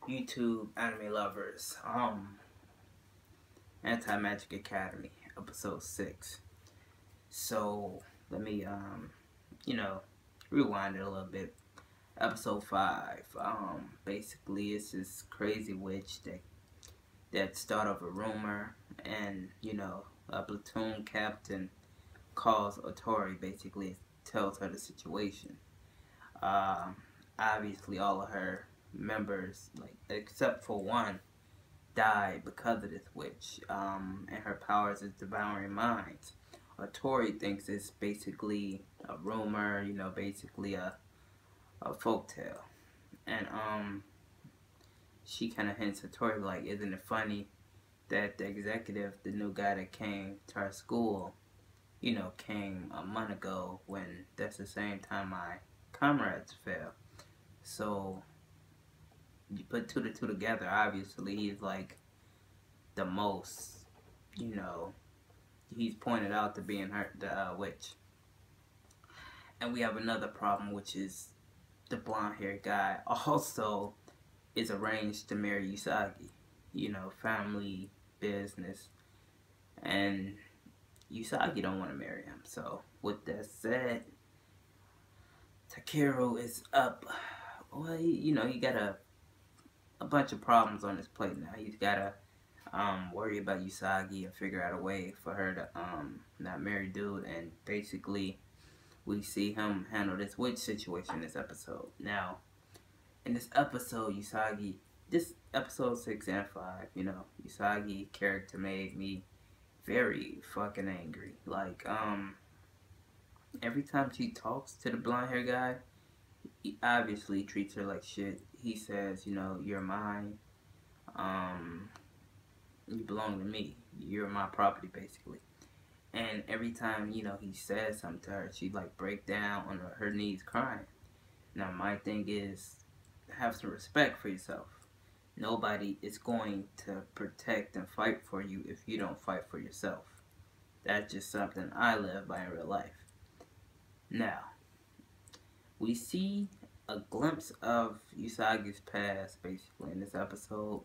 YouTube anime lovers, Anti-Magic Academy, episode 6. So, let me, rewind it a little bit. Episode 5, basically it's this crazy witch that started off a rumor, and, a platoon captain calls Otori, basically tells her the situation. Um, Obviously all of her members, like except for one, died because of this witch. And her powers is devouring minds. Tori thinks it's basically a rumor, basically a folktale. And she kind of hints at Tori like, isn't it funny that the executive, the new guy that came to our school, came a month ago when that's the same time my comrades fell. So you put two to two together, obviously he's like the most, he's pointed out to being the witch. And we have another problem, which is the blonde-haired guy also is arranged to marry Usagi. Family business, and Usagi don't want to marry him. So with that said, Takeru is up. Well, he got a bunch of problems on his plate now. He's gotta worry about Usagi and figure out a way for her to not marry dude. And basically, we see him handle this witch situation this episode. Now, in this episode, this episode 6 and 5, Usagi character made me very fucking angry. Like, every time she talks to the blonde hair guy, he obviously treats her like shit. He says, you're mine. You belong to me. You're my property, basically. And every time, he says something to her, she'd like break down on her knees crying. Now, my thing is, have some respect for yourself. Nobody is going to protect and fight for you if you don't fight for yourself. That's just something I live by in real life. Now, we see a glimpse of Usagi's past, basically, in this episode.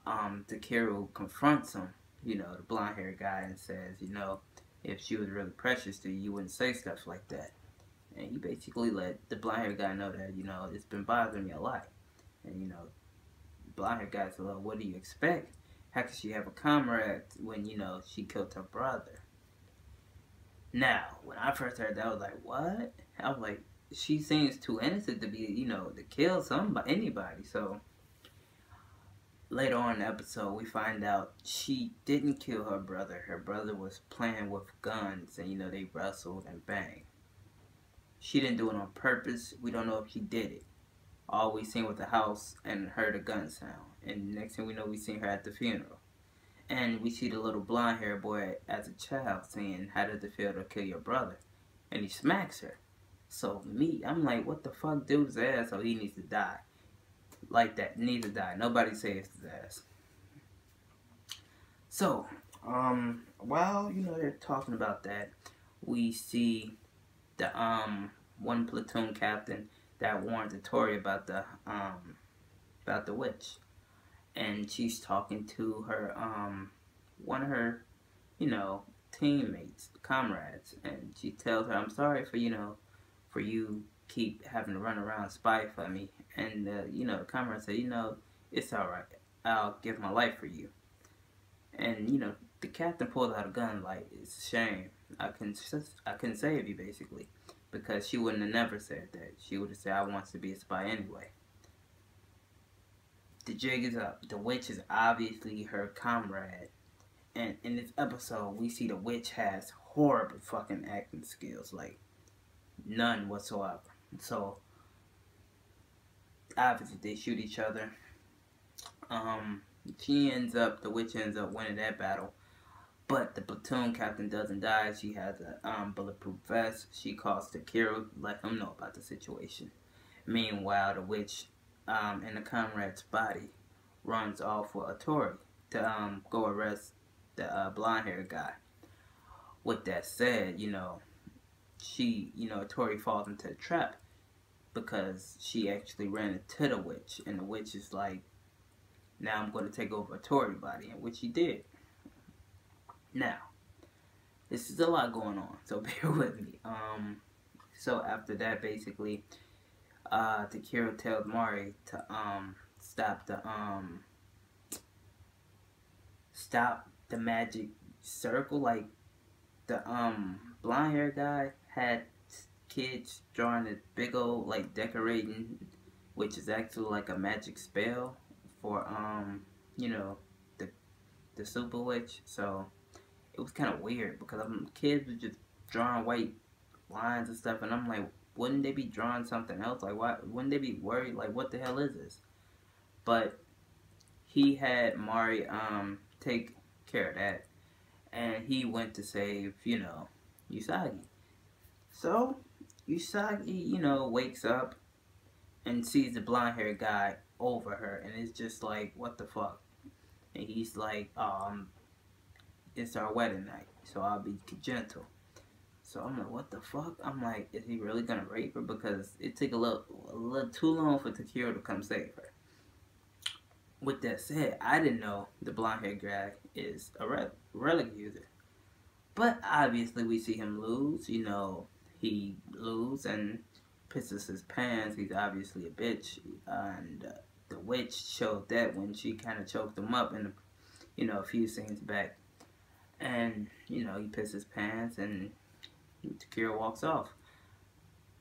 Takeru confronts him, the blonde-haired guy, and says, if she was really precious to you, you wouldn't say stuff like that. And he basically let the blonde-haired guy know that, it's been bothering me a lot. And, the blonde-haired guy said, well, what do you expect? How could she have a comrade when, she killed her brother? Now, when I first heard that, I was like, what? I was like, she seems too innocent to be, to kill anybody. So, later on in the episode, we find out she didn't kill her brother. Her brother was playing with guns, and, they wrestled and banged. She didn't do it on purpose. We don't know if she did it. All we seen was the house and heard a gun sound. And next thing we know, we seen her at the funeral. And we see the little blonde-haired boy as a child saying, how does it feel to kill your brother? And he smacks her. So I'm like, what the fuck, dude's ass? So he needs to die. Like that, needs to die. Nobody saves his ass. So, while, they're talking about that, we see the, one platoon captain that warned Tori about the witch. And she's talking to her, one of her, teammates, comrades. And she tells her, I'm sorry for you keep having to run around and spy for me. And, the comrade said, it's alright. I'll give my life for you. And, the captain pulled out a gun like, it's a shame. I couldn't save you, basically. Because she wouldn't have never said that. She would have said, I want to be a spy anyway. The jig is up. The witch is obviously her comrade. And in this episode, we see the witch has horrible fucking acting skills. Like, none whatsoever. So, obviously they shoot each other. The witch ends up winning that battle. But the platoon captain doesn't die. She has a bulletproof vest. She calls Takeru to let him know about the situation. Meanwhile, the witch in the comrade's body runs off with Tori to go arrest the blonde-haired guy. With that said, Tori falls into a trap because she actually ran into the witch, and the witch is like Now I'm going to take over a Tory body, which he did. Now, this is a lot going on, so bear with me. So after that, basically, Takiro tells Mari to stop the magic circle. Like the blonde hair guy had kids drawing a big old like decorating, which is actually like a magic spell for you know, the super witch. So it was kind of weird because kids were just drawing white lines and stuff, and I'm like, wouldn't they be drawing something else? Like, why wouldn't they be worried? Like, what the hell is this? But he had Mari take care of that, and he went to save, you know, Usagi. So Usagi, you know, wakes up and sees the blonde haired guy over her, and it's just like, what the fuck? And he's like, it's our wedding night, so I'll be gentle. So I'm like, what the fuck? I'm like, is he really gonna rape her? Because it took a little too long for Takiro to come save her. With that said, I didn't know the blonde haired guy is a relic user. But obviously we see him lose. You know, he lose and pisses his pants. He's obviously a bitch. And the witch showed that when she kind of choked him up in, you know, a few scenes back. And, you know, he pisses his pants and Takiro walks off.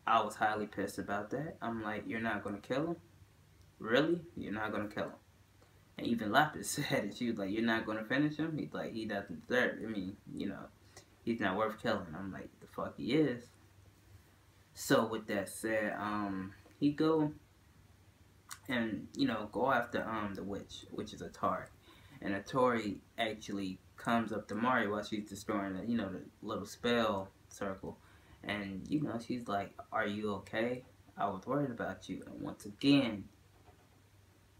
I was highly pissed about that. I'm like, you're not going to kill him? Really? You're not going to kill him? And even Lapis said it. She was like, you're not going to finish him? He's like, he doesn't deserve it. I mean, you know, he's not worth killing. I'm like, the fuck he is. So with that said, he go and, you know, go after the witch, which is Atari. And Atari actually comes up to Mari while she's destroying the, you know, the little spell circle. And, you know, she's like, are you okay? I was worried about you. And once again,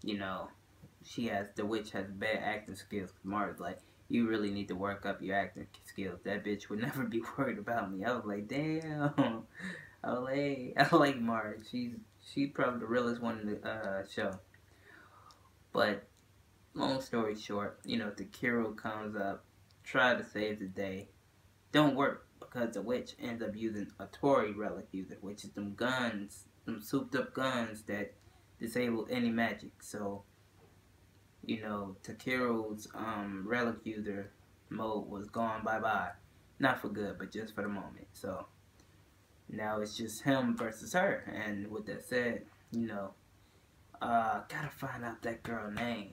you know, the witch has bad acting skills. Mari's like, you really need to work up your acting skills. That bitch would never be worried about me. I was like, damn. I like Mari. She's probably the realest one in the show. But long story short, you know, Takiro comes up, try to save the day. Don't work because the witch ends up using a Tory relic user, which is them guns, them souped up guns that disable any magic. So, you know, Takiro's relic user mode was gone bye-bye. Not for good, but just for the moment. So now it's just him versus her. And with that said, you know, gotta find out that girl name.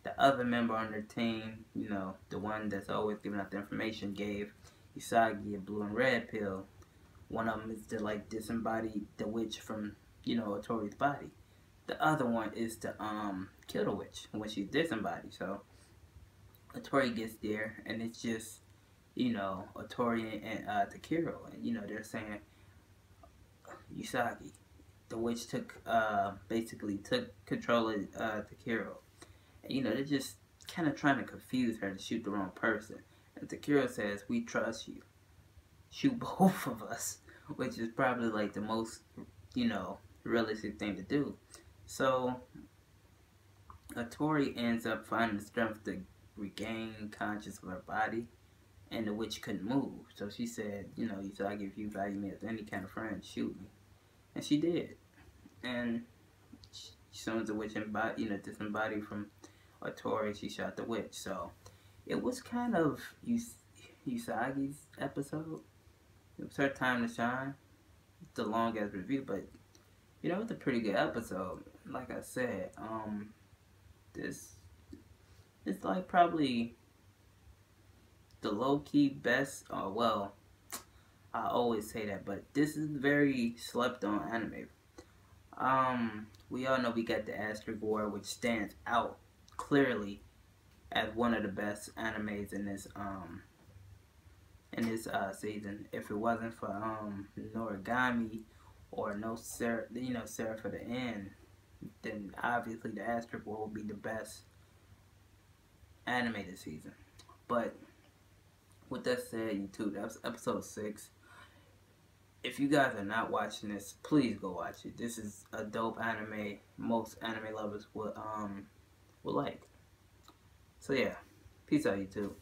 The other member on their team, you know, the one that's always giving out the information, gave Usagi a blue and red pill. One of them is to like disembody the witch from, you know, Otori's body. The other one is to kill the witch when she's disembodied. So Otori gets there, and it's just, you know, Otori and Takiro, and you know they're saying, Usagi, the witch basically took control of Takiro. And, you know, they're just kind of trying to confuse her to shoot the wrong person. And Takiro says, we trust you. Shoot both of us. Which is probably like the most, you know, realistic thing to do. So, Otori ends up finding the strength to regain conscious of her body. And the witch couldn't move. So she said, you know, Usagi, if you value me as any kind of friend, shoot me. And she did. And as soon as the witch disembodied from Otori, she shot the witch. So it was kind of Usagi's episode. It was her time to shine. It's a long ass review, but you know, it's a pretty good episode. Like I said, this it's like probably the low key best. Well, I always say that, but this is very slept on anime. We all know we got the Asterisk War, which stands out clearly as one of the best animes in this season. If it wasn't for Noragami or Sarah for the End, then obviously the Asterisk War would be the best anime this season. But with that said, YouTube, that's episode 6. If you guys are not watching this, please go watch it. This is a dope anime. Most anime lovers would would like. So yeah, peace out, YouTube.